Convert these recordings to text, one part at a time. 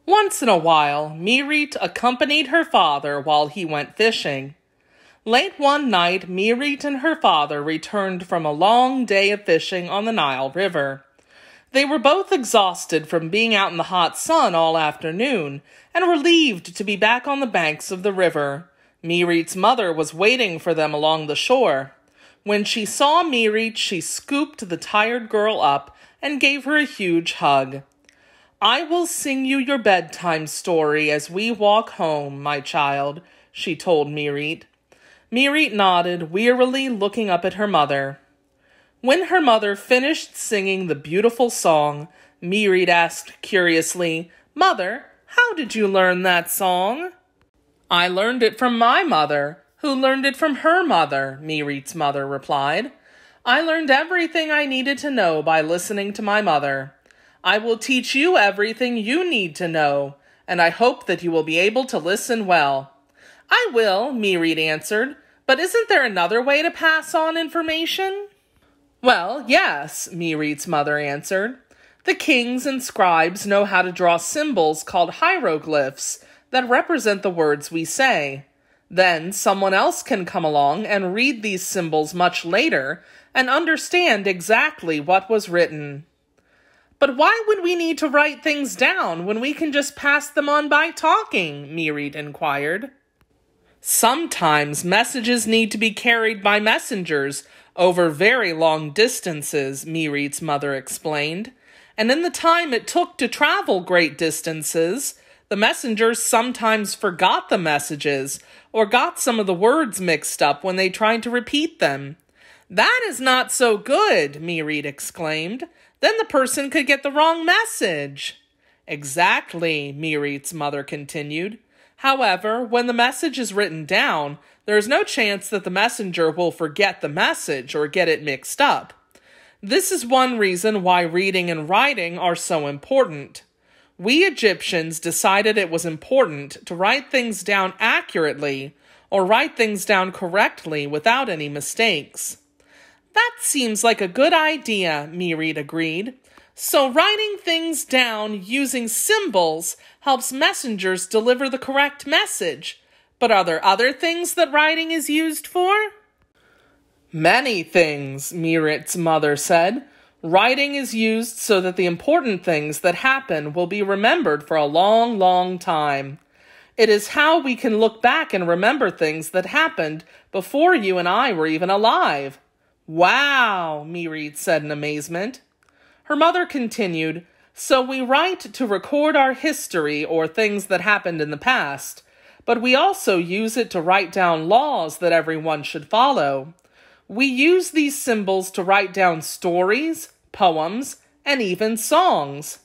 Once in a while, Mirit accompanied her father while he went fishing. Late one night, Mirit and her father returned from a long day of fishing on the Nile River. They were both exhausted from being out in the hot sun all afternoon and relieved to be back on the banks of the river. Mirit's mother was waiting for them along the shore. When she saw Mirit, she scooped the tired girl up and gave her a huge hug. "I will sing you your bedtime story as we walk home, my child," she told Mirit. Mirit nodded, wearily looking up at her mother. When her mother finished singing the beautiful song, Mirit asked curiously, "Mother, how did you learn that song?" "I learned it from my mother, who learned it from her mother," Mirit's mother replied. "I learned everything I needed to know by listening to my mother. I will teach you everything you need to know, and I hope that you will be able to listen well." "I will," Mirit answered, "but isn't there another way to pass on information?" "Well, yes," Mirit's mother answered. "The kings and scribes know how to draw symbols called hieroglyphs that represent the words we say. Then someone else can come along and read these symbols much later and understand exactly what was written." "But why would we need to write things down when we can just pass them on by talking?" Mirit inquired. "Sometimes messages need to be carried by messengers over very long distances," Mirit's mother explained. "And in the time it took to travel great distances, the messengers sometimes forgot the messages or got some of the words mixed up when they tried to repeat them." "That is not so good," Mirit exclaimed. "Then the person could get the wrong message." "Exactly," Mirit's mother continued. "However, when the message is written down, there is no chance that the messenger will forget the message or get it mixed up. This is one reason why reading and writing are so important. We Egyptians decided it was important to write things down accurately or write things down correctly without any mistakes." "That seems like a good idea," Mirit agreed. "So writing things down using symbols helps messengers deliver the correct message. But are there other things that writing is used for?" "Many things," Mirit's mother said. "Writing is used so that the important things that happen will be remembered for a long, long time. It is how we can look back and remember things that happened before you and I were even alive." "Wow," Mirit said in amazement. Her mother continued, "So we write to record our history or things that happened in the past, but we also use it to write down laws that everyone should follow. We use these symbols to write down stories, poems, and even songs."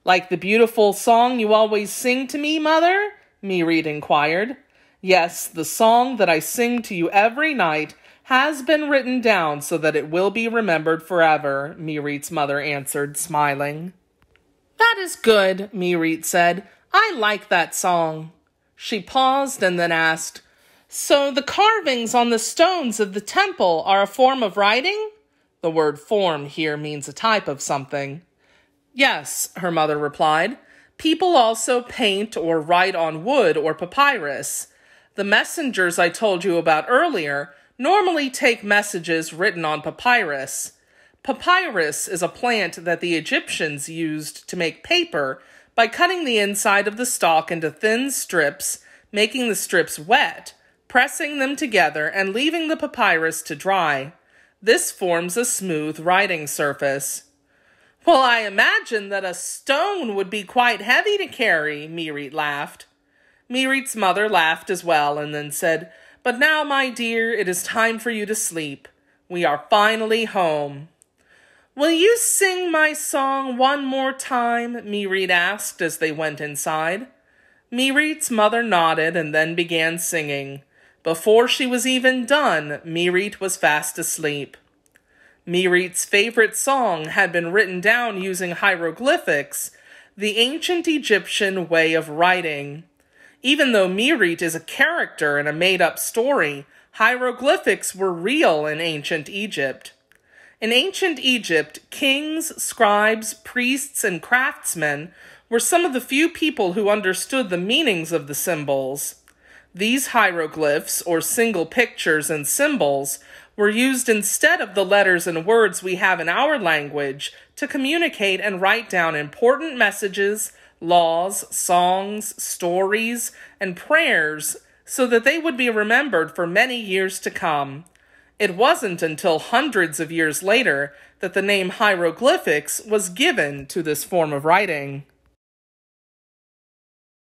"Like the beautiful song you always sing to me, Mother?" Mirit inquired. "Yes, the song that I sing to you every night has been written down so that it will be remembered forever," Mirit's mother answered, smiling. "That is good," Mirit said. "I like that song." She paused and then asked, "So the carvings on the stones of the temple are a form of writing?" The word form here means a type of something. "Yes," her mother replied. "People also paint or write on wood or papyrus. The messengers I told you about earlier normally take messages written on papyrus. Papyrus is a plant that the Egyptians used to make paper by cutting the inside of the stalk into thin strips, making the strips wet, pressing them together, and leaving the papyrus to dry. This forms a smooth writing surface." "Well, I imagine that a stone would be quite heavy to carry," Mirit laughed. Mirit's mother laughed as well and then said, "But now, my dear, it is time for you to sleep. We are finally home." "Will you sing my song one more time?" Mirit asked as they went inside. Mirit's mother nodded and then began singing. Before she was even done, Mirit was fast asleep. Mirit's favorite song had been written down using hieroglyphics, the ancient Egyptian way of writing. Even though Mirit is a character in a made-up story, hieroglyphics were real in ancient Egypt. In ancient Egypt, kings, scribes, priests, and craftsmen were some of the few people who understood the meanings of the symbols. These hieroglyphs, or single pictures and symbols, were used instead of the letters and words we have in our language to communicate and write down important messages, laws, songs, stories, and prayers so that they would be remembered for many years to come. It wasn't until hundreds of years later that the name hieroglyphics was given to this form of writing.